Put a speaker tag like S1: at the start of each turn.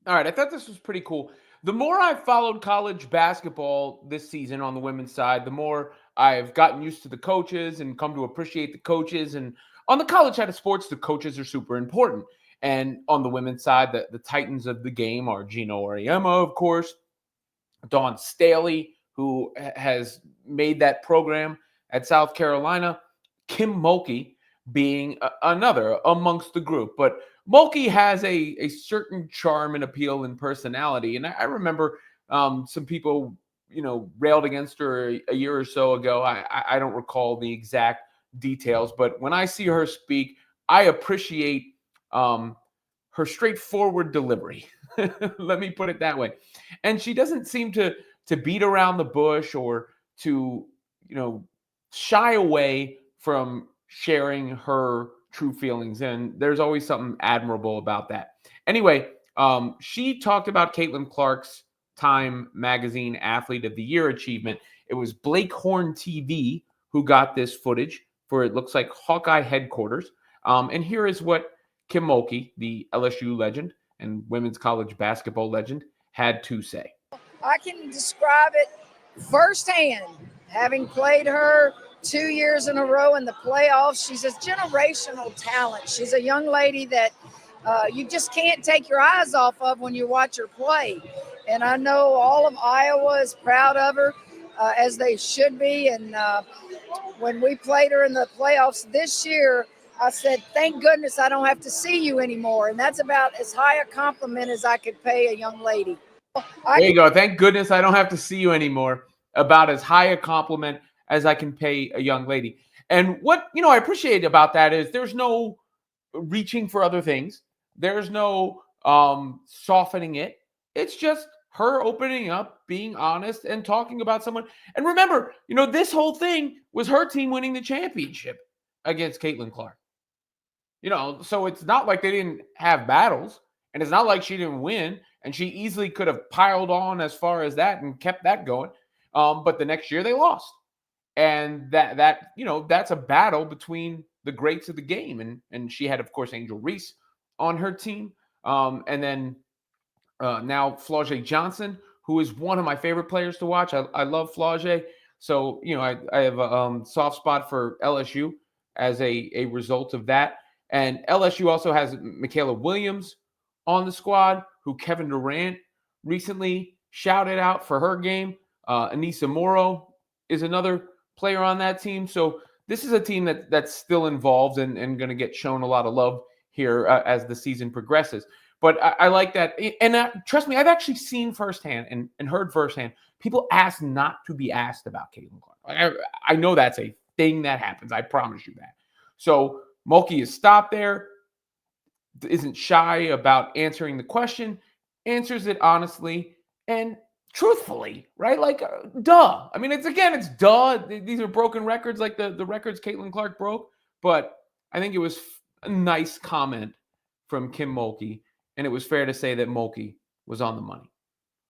S1: All right, I thought this was pretty cool. The more I've followed college basketball this season on the women's side, the more I've gotten used to the coaches and come to appreciate the coaches. And on the college side of sports, the coaches are super important. And on the women's side, the titans of the game are Gino Auriemma, of course, Dawn Staley, who has made that program at South Carolina, Kim Mulkey being another amongst the group. But Mulkey has a certain charm and appeal and personality. And I remember some people, railed against her a year or so ago. I don't recall the exact details, but when I see her speak, I appreciate um, her straightforward delivery. Let me put it that way. And she doesn't seem to beat around the bush or to, you know, shy away from sharing her true feelings. And there's always something admirable about that. Anyway, she talked about Caitlin Clark's Time Magazine Athlete of the Year achievement. It was Blake Horn TV who got this footage for, it looks like, Hawkeye headquarters. And here is what Kim Mulkey, the LSU legend and women's college basketball legend, had to say.
S2: I can describe it firsthand, having played her 2 years in a row in the playoffs. She's a generational talent. She's a young lady that you just can't take your eyes off of when you watch her play. And I know all of Iowa is proud of her, as they should be. And when we played her in the playoffs this year, I said, thank goodness I don't have to see you anymore. And that's about as high a compliment as I could pay a young lady. I
S1: There you go. Thank goodness I don't have to see you anymore. About as high a compliment as I can pay a young lady. And what, I appreciate about that is there's no reaching for other things. There's no softening it. It's just her opening up, being honest, and talking about someone. And remember, this whole thing was her team winning the championship against Caitlin Clark. So it's not like they didn't have battles, and it's not like she didn't win, and she easily could have piled on as far as that and kept that going. But the next year they lost, and that's a battle between the greats of the game, and she had, of course, Angel Reese on her team, and then now Flau'jae Johnson, who is one of my favorite players to watch. I love Flau'jae, so I have a soft spot for LSU as a result of that. And LSU also has Michaela Williams on the squad, who Kevin Durant recently shouted out for her game. Anissa Morrow is another player on that team. So this is a team that's still involved and going to get shown a lot of love here as the season progresses. But I like that. And trust me, I've actually seen firsthand and heard firsthand people ask not to be asked about Caitlin Clark. I know that's a thing that happens. I promise you that. So Mulkey is stopped there, isn't shy about answering the question, answers it honestly and truthfully, right? Like, duh. I mean, it's duh. These are broken records, like the records Caitlin Clark broke. But I think it was a nice comment from Kim Mulkey, and it was fair to say that Mulkey was on the money.